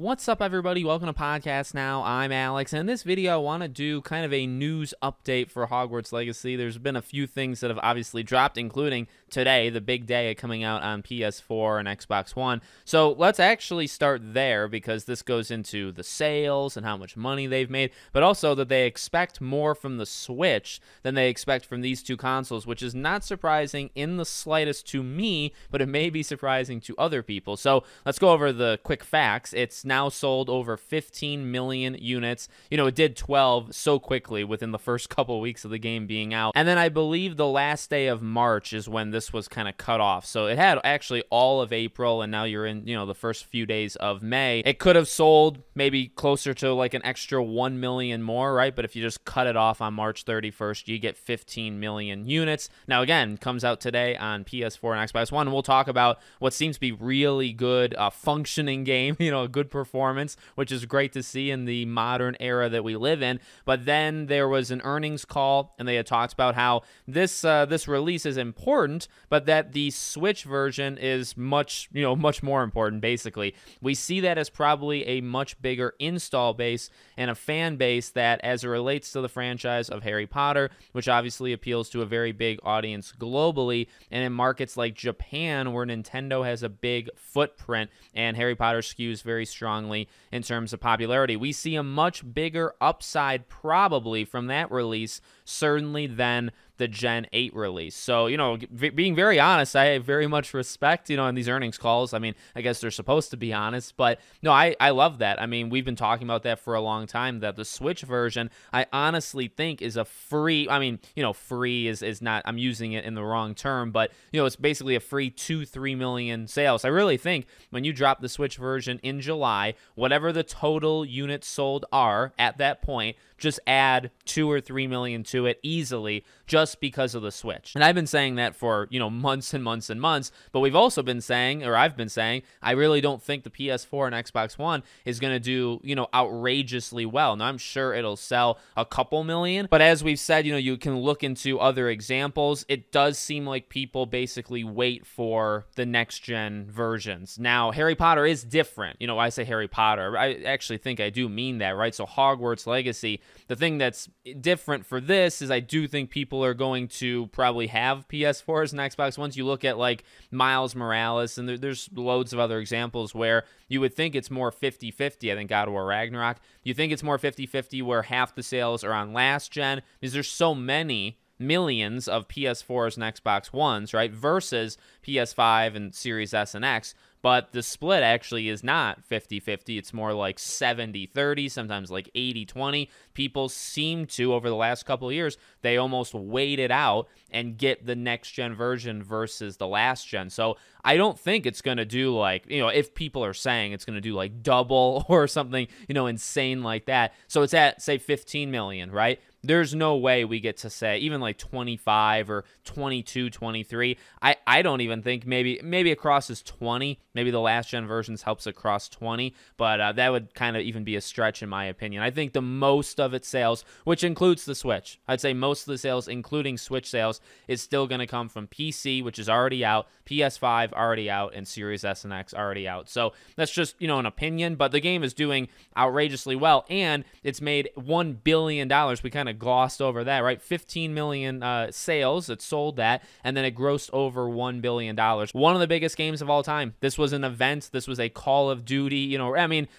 What's up, everybody? Welcome to Podcast Now. I'm Alex, and in this video, I want to do kind of a news update for Hogwarts Legacy. There's been a few things that have obviously dropped, including today, the big day coming out on PS4 and Xbox One. So let's actually start there, because this goes into the sales and how much money they've made, but also that they expect more from the Switch than they expect from these two consoles, which is not surprising in the slightest to me, but it may be surprising to other people. So let's go over the quick facts. It's now sold over 15 million units. You know, it did 12 so quickly within the first couple weeks of the game being out. And then I believe the last day of March is when this was kind of cut off. So it had actually all of April, and now you're in, the first few days of May. It could have sold maybe closer to like an extra 1 million more, right? But if you just cut it off on March 31st, you get 15 million units. Now, again, comes out today on PS4 and Xbox One, and we'll talk about what seems to be really good, functioning game, a good performance, which is great to see in the modern era that we live in. But then there was an earnings call, and they had talked about how this release is important, but that the Switch version is much more important. Basically, we see that as probably a much bigger install base and a fan base that, as it relates to the franchise of Harry Potter, which obviously appeals to a very big audience globally, and in markets like Japan, where Nintendo has a big footprint and Harry Potter skews very strongly in terms of popularity. We see a much bigger upside probably from that release, certainly, than the Gen 8 release. So, being very honest, I very much respect, in these earnings calls. I mean, I guess they're supposed to be honest, but no, I love that. I mean, we've been talking about that for a long time, that the Switch version, I honestly think, is a free, free is not, I'm using it in the wrong term, but, it's basically a free 2-3 million sales. I really think when you drop the Switch version in July, whatever the total units sold are at that point, just add 2 or 3 million to it easily, just because of the Switch. And I've been saying that for, months and months and months, but we've also been saying, or I've been saying, I really don't think the PS4 and Xbox One is going to do, outrageously well. Now, I'm sure it'll sell a couple million, but as we've said, you can look into other examples. It does seem like people basically wait for the next gen versions. Now, Harry Potter is different. I say Harry Potter, I actually think I do mean that, right? So Hogwarts Legacy, the thing that's different for this is I do think people are going to probably have PS4s and Xbox Ones. You look at like Miles Morales, and there's loads of other examples where you would think it's more 50-50. I think God of War Ragnarok, you think it's more 50-50 where half the sales are on last gen, because there's so many millions of PS4s and Xbox Ones, right, versus PS5 and Series S and X. But the split actually is not 50-50. It's more like 70-30, sometimes like 80-20. People seem to, over the last couple of years, they almost wait it out and get the next-gen version versus the last gen. So I don't think it's going to do like, if people are saying it's going to do like double or something, insane like that. So it's at, say, 15 million, right? There's no way we get to say even like 25 or 22, 23. I don't even think maybe it crosses 20. Maybe the last gen versions helps it cross 20, but that would kind of even be a stretch in my opinion. I think the most of its sales, which includes the Switch, I'd say most of the sales, including Switch sales, is still going to come from PC, which is already out, PS5 already out, and Series S and X already out. So that's just, an opinion, but the game is doing outrageously well, and it's made $1 billion. We kind of glossed over that, right? 15 million sales, it sold that, and then it grossed over $1 billion. One of the biggest games of all time. This was an event. This was a Call of Duty,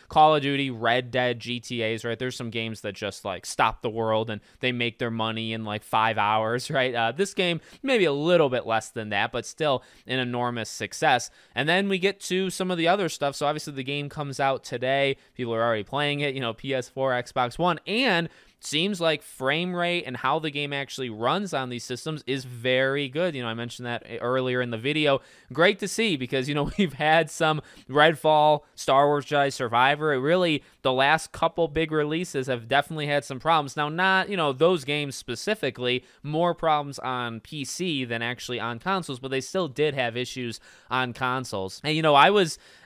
Call of Duty, Red Dead, GTAs, right? There's some games that just like stop the world and they make their money in like 5 hours, right? This game, maybe a little bit less than that, but still an enormous success. And then we get to some of the other stuff. So obviously the game comes out today. People are already playing it, PS4, Xbox One, and seems like frame rate and how the game actually runs on these systems is very good. I mentioned that earlier in the video. Great to see, because, we've had some Redfall, Star Wars Jedi Survivor. It really, the last couple big releases have definitely had some problems. Now, not, those games specifically, more problems on PC than actually on consoles, but they still did have issues on consoles. And,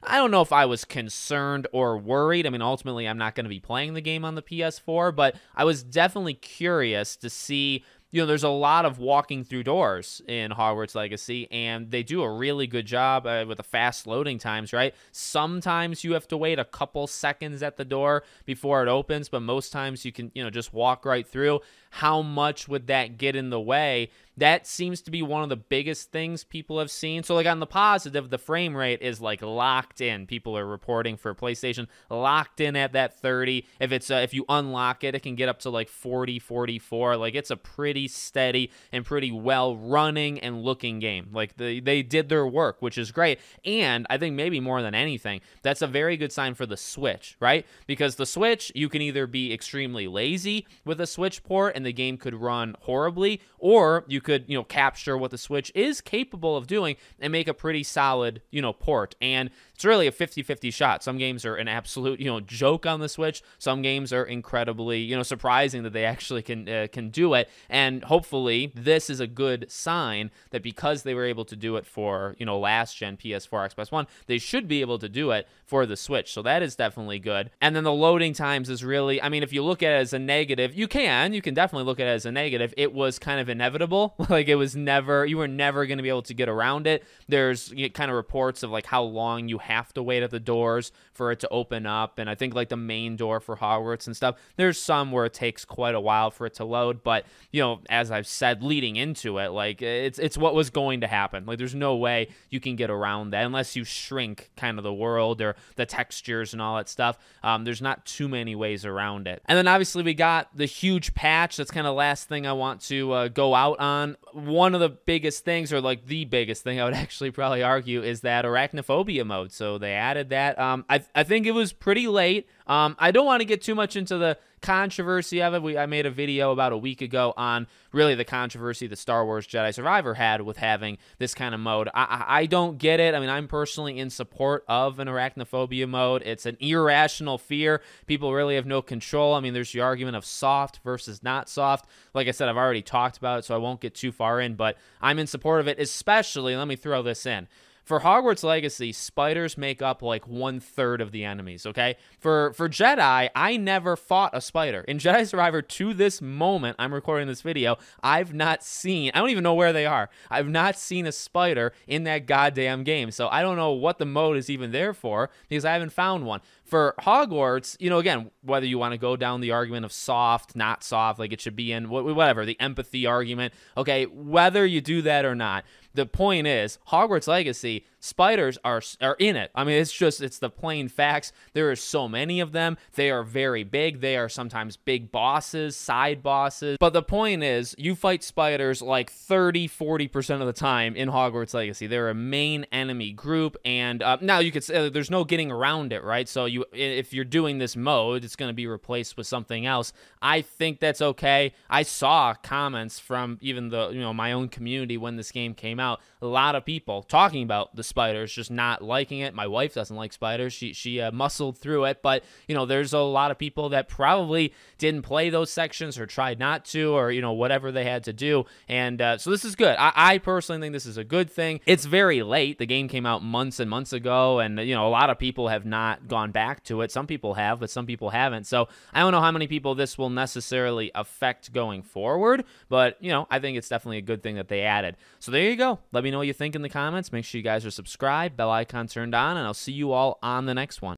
I don't know if I was concerned or worried. I mean, ultimately, I'm not going to be playing the game on the PS4, but I was definitely curious to see, there's a lot of walking through doors in Hogwarts Legacy, and they do a really good job with the fast loading times, right? Sometimes you have to wait a couple seconds at the door before it opens, but most times you can, just walk right through. How much would that get in the way? That seems to be one of the biggest things people have seen. So, like, on the positive, the frame rate is, like, locked in. People are reporting for PlayStation, locked in at that 30. If you unlock it, it can get up to, like, 40, 44. Like, it's a pretty steady and pretty well-running and looking game. Like, they did their work, which is great. And I think maybe more than anything, that's a very good sign for the Switch, right? Because the Switch, you can either be extremely lazy with a Switch port and the game could run horribly, or you could, capture what the Switch is capable of doing and make a pretty solid, port. And it's really a 50-50 shot. Some games are an absolute, joke on the Switch. Some games are incredibly, surprising that they actually can do it. And hopefully this is a good sign that because they were able to do it for, last gen PS4, Xbox One, they should be able to do it for the Switch. So that is definitely good. And then the loading times is really, if you look at it as a negative, you can definitely look at it as a negative. It was kind of inevitable. Like, you were never going to be able to get around it. There's kind of reports of like how long you have to wait at the doors for it to open up. And I think like the main door for Hogwarts and stuff, there's some where it takes quite a while for it to load. But, as I've said leading into it, like it's what was going to happen. Like, there's no way you can get around that unless you shrink kind of the world or the textures and all that stuff. There's not too many ways around it. And then obviously we got the huge patch. That's kind of the last thing I want to go out on. One of the biggest things, or like the biggest thing I would actually probably argue, is that Arachnophobia mode. So they added that. I think it was pretty late. I don't want to get too much into the controversy of it. I made a video about a week ago on really the controversy the Star Wars Jedi Survivor had with having this kind of mode. I don't get it. I'm personally in support of an Arachnophobia mode. It's an irrational fear. People really have no control. There's the argument of soft versus not soft. Like I said, I've already talked about it, so I won't get too far in, but I'm in support of it, especially, let me throw this in. For Hogwarts Legacy, spiders make up like 1/3 of the enemies, okay? For Jedi, I never fought a spider. In Jedi Survivor, to this moment, I'm recording this video, I don't even know where they are. I've not seen a spider in that goddamn game. So I don't know what the mode is even there for because I haven't found one. For Hogwarts, again, whether you want to go down the argument of soft, not soft, like it should be in, whatever, the empathy argument, okay, whether you do that or not, the point is, Hogwarts Legacy, spiders are in it. It's the plain facts. There are so many of them. They are very big. They are sometimes big bosses, side bosses. But the point is, you fight spiders like 30-40% of the time in Hogwarts Legacy. They're a main enemy group, and now you could say there's no getting around it, right? So if you're doing this mode, it's going to be replaced with something else. I think that's okay. I saw comments from even my own community when this game came out. A lot of people talking about the spiders, just not liking it. My wife doesn't like spiders. She muscled through it, but there's a lot of people that probably didn't play those sections or tried not to, or whatever they had to do. And so this is good. I personally think this is a good thing. It's very late. The game came out months and months ago, and a lot of people have not gone back to it. Some people have, but some people haven't. So I don't know how many people this will necessarily affect going forward, but I think it's definitely a good thing that they added. So there you go. Let me know what you think in the comments. Make sure you guys are subscribed, bell icon turned on, and I'll see you all on the next one.